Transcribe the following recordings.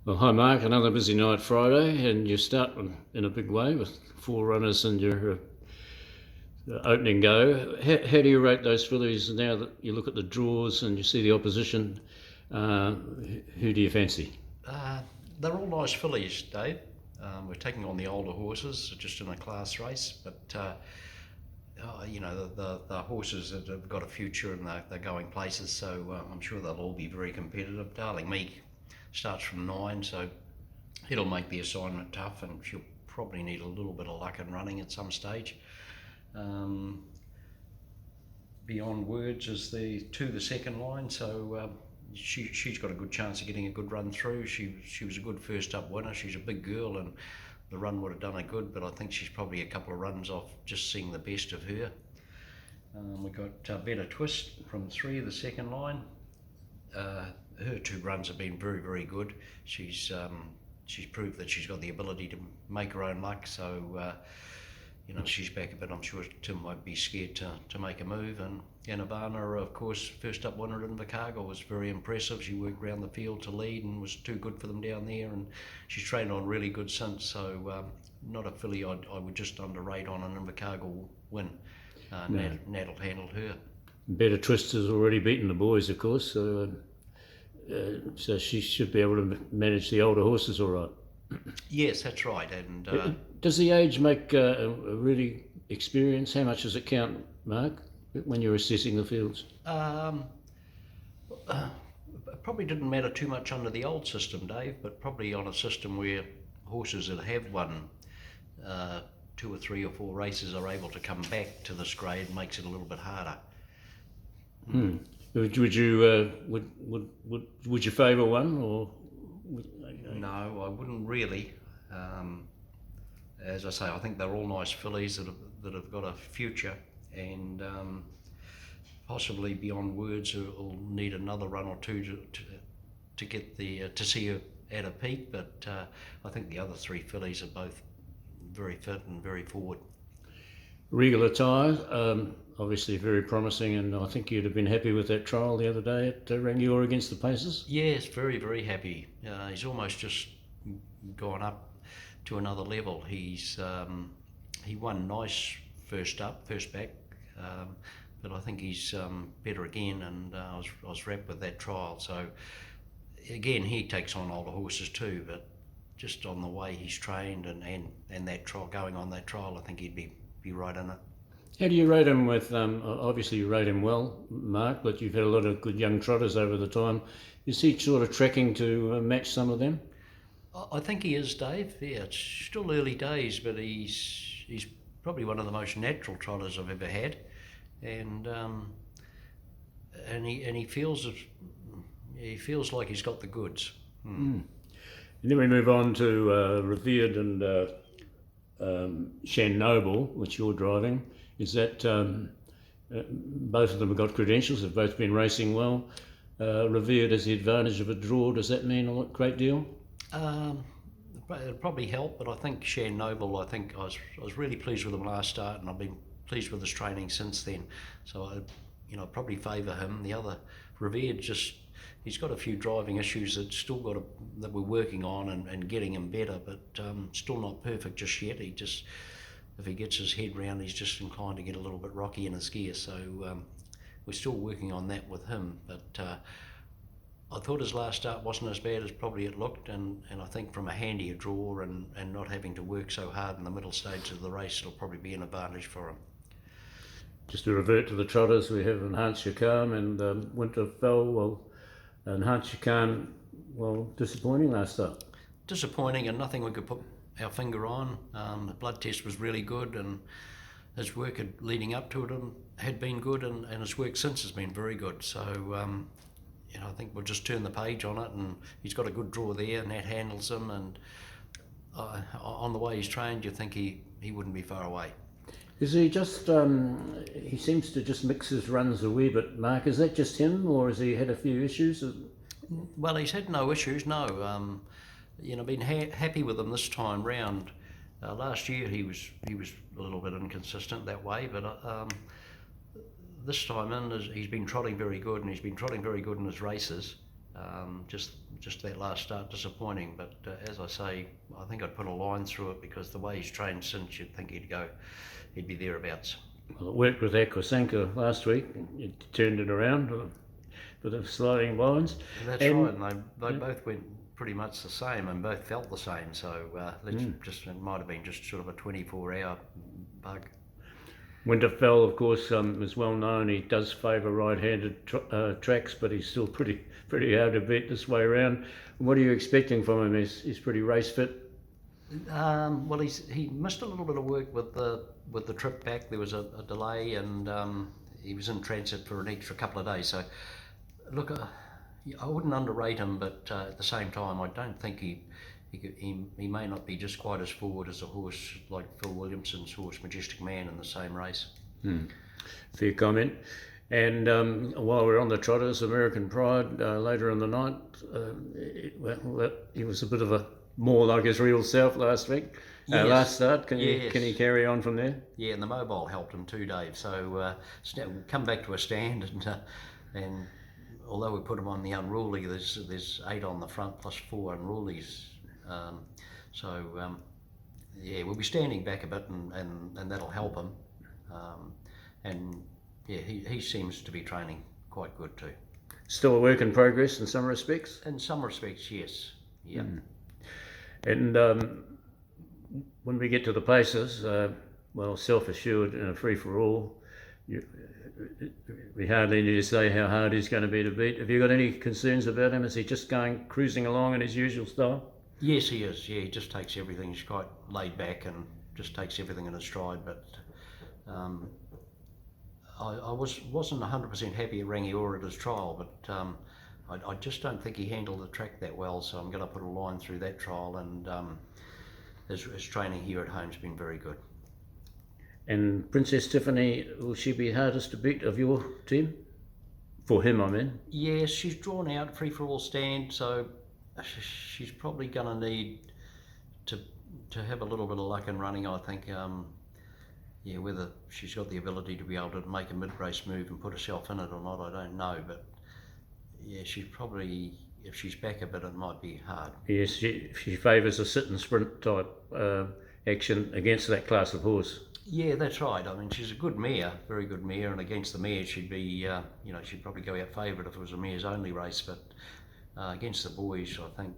Well, hi Mark, another busy night Friday, and you start in a big way with four runners in your opening go. How do you rate those fillies now that you look at the draws and you see the opposition? Who do you fancy? Uh, they're all nice fillies, Dave. We're taking on the older horses just in a class race, but the horses that have got a future and they're going places, so I'm sure they'll all be very competitive. Darling Meek starts from 9, so it'll make the assignment tough, and she'll probably need a little bit of luck in running at some stage. Um, Beyond Words is the second line, so she's got a good chance of getting a good run through. She was a good first up winner. She's a big girl, and the run would have done her good, but I think she's probably a couple of runs off just seeing the best of her. We got Better Twist from 3, the second line. Her 2 runs have been very, very good. She's proved that she's got the ability to make her own luck, so she's back a bit. I'm sure Tim won't be scared to make a move. And Ivana, of course, first up winner in Invercargill, was very impressive. She worked around the field to lead and was too good for them down there, and she's trained on really good since, so not a filly I would just underrate on an Invercargill win. No. Nat'll handle her. Better Twist has already beaten the boys, of course, so she should be able to manage the older horses all right. Yes, that's right. And Does the age make a really experience? How much does it count, Mark, when you're assessing the fields? um, probably didn't matter too much under the old system, Dave, but probably on a system where horses that have won 2 or 3 or 4 races are able to come back to this grade makes it a little bit harder. Hmm. Would you would you favour one or? No, I wouldn't really. As I say, I think they're all nice fillies that have got a future, and possibly Beyond Words will need another run or two to get to see her at a peak. But I think the other 3 fillies are both very fit and very forward. Regal attire, obviously very promising, and I think you'd have been happy with that trial the other day at Rangiora against the Pacers. Yes, very, very happy. He's almost just gone up to another level. He won nice first back, but I think he's better again, and I was wrapped with that trial. So again, he takes on older horses too, but just on the way he's trained and that trial, going on that trial, I think he'd be right in it. How do you rate him with, obviously you rate him well, Mark, but you've had a lot of good young trotters over the time. Is he sort of tracking to match some of them? I think he is, Dave. Yeah, it's still early days, but he's probably one of the most natural trotters I've ever had, and he feels like he's got the goods. And then we move on to Revered and Shan Noble, which you're driving. Is that both of them have got credentials, have both been racing well. Revered has the advantage of a draw. Does that mean a great deal? It'll probably help, but I think Shan Noble, I was really pleased with him last start, and I've been pleased with his training since then. So I probably favour him. The other Revered, he's got a few driving issues that we're working on and getting him better, but still not perfect just yet. If he gets his head round, he's just inclined to get a little bit rocky in his gear. So we're still working on that with him, but I thought his last start wasn't as bad as probably it looked, and I think from a handier draw and not having to work so hard in the middle stage of the race, it'll probably be an advantage for him. Just to revert to the trotters, we have Enhance Your Calm and Winterfell. Well, Enhance Your Calm, well, disappointing last start. Disappointing, and nothing we could put our finger on. The blood test was really good, and his work leading up to it had been good, and his work since has been very good. So I think we'll just turn the page on it, and he's got a good draw there, and that handles him, and on the way he's trained, you think he wouldn't be far away. Is he just, he seems to just mix his runs a wee bit, Mark. Is that just him, or has he had a few issues? Well, he's had no issues, no. Been happy with him this time round. Last year he was a little bit inconsistent that way, but this time in he's been trotting very good, and he's been trotting very good in his races. Just that last start disappointing, but as I say, I think I'd put a line through it because the way he's trained since, you'd think he'd be thereabouts. Well, it worked with Aquasanka last week. It turned it around with the sliding lines. That's right, and they both went pretty much the same and both felt the same. So it might have been just sort of a 24-hour bug. Winterfell, of course, is well known. He does favour right-handed tracks, but he's still pretty hard to beat this way around. What are you expecting from him? He's pretty race fit. Well, he missed a little bit of work with the trip back. There was a delay, and he was in transit for an extra couple of days. So, look, I wouldn't underrate him, but at the same time, I don't think he may not be just quite as forward as a horse like Phil Williamson's horse, Majestic Man, in the same race. Fair comment. And while we're on the Trotters, American Pride, later in the night, he was a bit of a more like his real self last week. Yes. Last start, can Yes. he carry on from there? Yeah, and the mobile helped him too, Dave. So come back to a stand, and although we put him on the unruly, there's 8 on the front plus 4 unrulies. We'll be standing back a bit, and that'll help him. He seems to be training quite good too. Still a work in progress in some respects? In some respects, yes. Yeah. And when we get to the paces, self-assured and a free-for-all, we hardly need to say how hard he's going to be to beat. Have you got any concerns about him? Is he just cruising along in his usual style? Yes, he is. Yeah, he just takes everything. He's quite laid back and just takes everything in his stride. But I wasn't 100% happy at Rangiora at his trial, but I just don't think he handled the track that well. So I'm going to put a line through that trial, and his training here at home's been very good. And Princess Tiffany, will she be hardest to beat of your team? For him, I mean. Yes, she's drawn out free-for-all stand, so she's probably going to need to have a little bit of luck in running, I think. Whether she's got the ability to be able to make a mid-race move and put herself in it or not, I don't know. But yeah, she's probably, if she's back a bit, it might be hard. Yes, she favours a sit and sprint type action against that class of horse. Yeah, that's right. I mean, she's a good mare, very good mare, and against the mare, she'd be, she'd probably go out favourite if it was a mare's only race. But against the boys, I think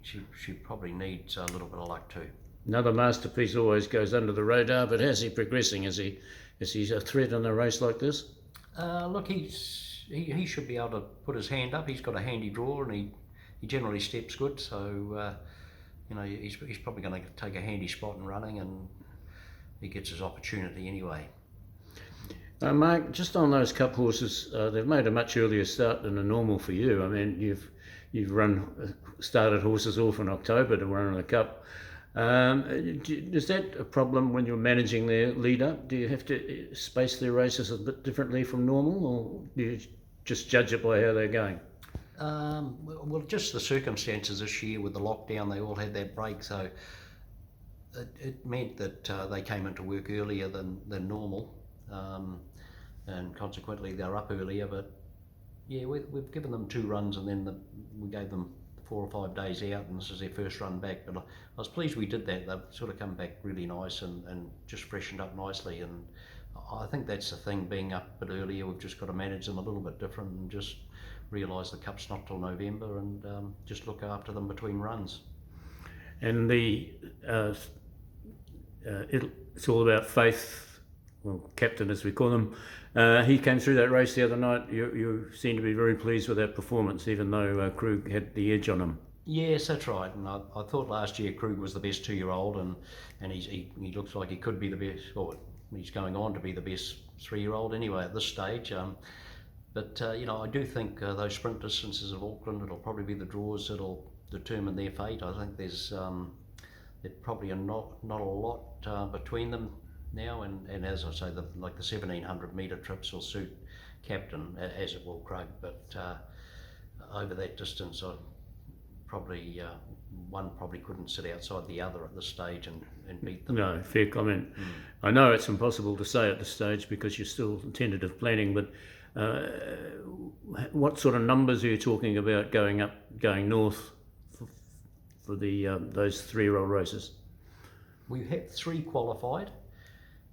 she probably needs a little bit of luck too. Another masterpiece always goes under the radar, but how's he progressing? Is he a threat in a race like this? Look, he should be able to put his hand up. He's got a handy draw, and he generally steps good. So he's probably going to take a handy spot in running, and he gets his opportunity anyway. Mark, just on those cup horses, they've made a much earlier start than a normal for you. I mean, you've started horses off in October to run in the cup. Is that a problem when you're managing their lead up? Do you have to space their races a bit differently from normal, or do you just judge it by how they're going? Well, just the circumstances this year with the lockdown, they all had that break, so it meant that they came into work earlier than normal, and consequently they're up earlier. But yeah, we've given them 2 runs, and then we gave them 4 or 5 days out, and this is their first run back. But I was pleased we did that. They've sort of come back really nice and just freshened up nicely, and I think that's the thing, being up a bit earlier. We've just got to manage them a little bit different and just realise the cup's not till November, and just look after them between runs. And it's all about Faith, well, captain as we call him. He came through that race the other night. You seem to be very pleased with that performance, even though Krug had the edge on him. Yes, that's right. And I thought last year Krug was the best 2-year-old, and he looks like he could be the best, or he's going on to be the best 3-year-old anyway at this stage. I do think those sprint distances of Auckland, it'll probably be the draws that'll determine their fate. I think there's probably not a lot between them now, and as I say, the 1700 metre trips will suit captain, as it will Krug. But over that distance, one probably couldn't sit outside the other at this stage and beat them. No, fair comment. I know it's impossible to say at this stage because you're still in tentative planning, but What sort of numbers are you talking about going north for the those 3-year-old races? We have 3 qualified.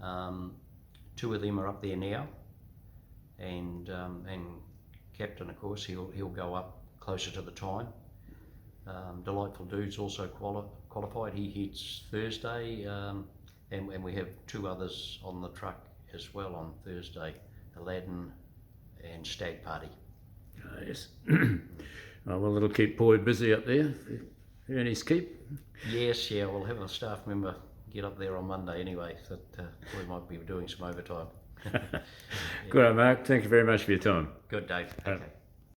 2 of them are up there now, and Captain, of course, he'll go up closer to the time. Delightful Dude's also qualified. He hits Thursday, and we have 2 others on the truck as well on Thursday, Aladdin and Stag Party. Yes. Well, it'll keep Boyd busy up there. Ernie's keep. Yes, yeah, we'll have a staff member get up there on Monday anyway, that we might be doing some overtime. Good on, Mark. Thank you very much for your time. Good, Dave. Okay.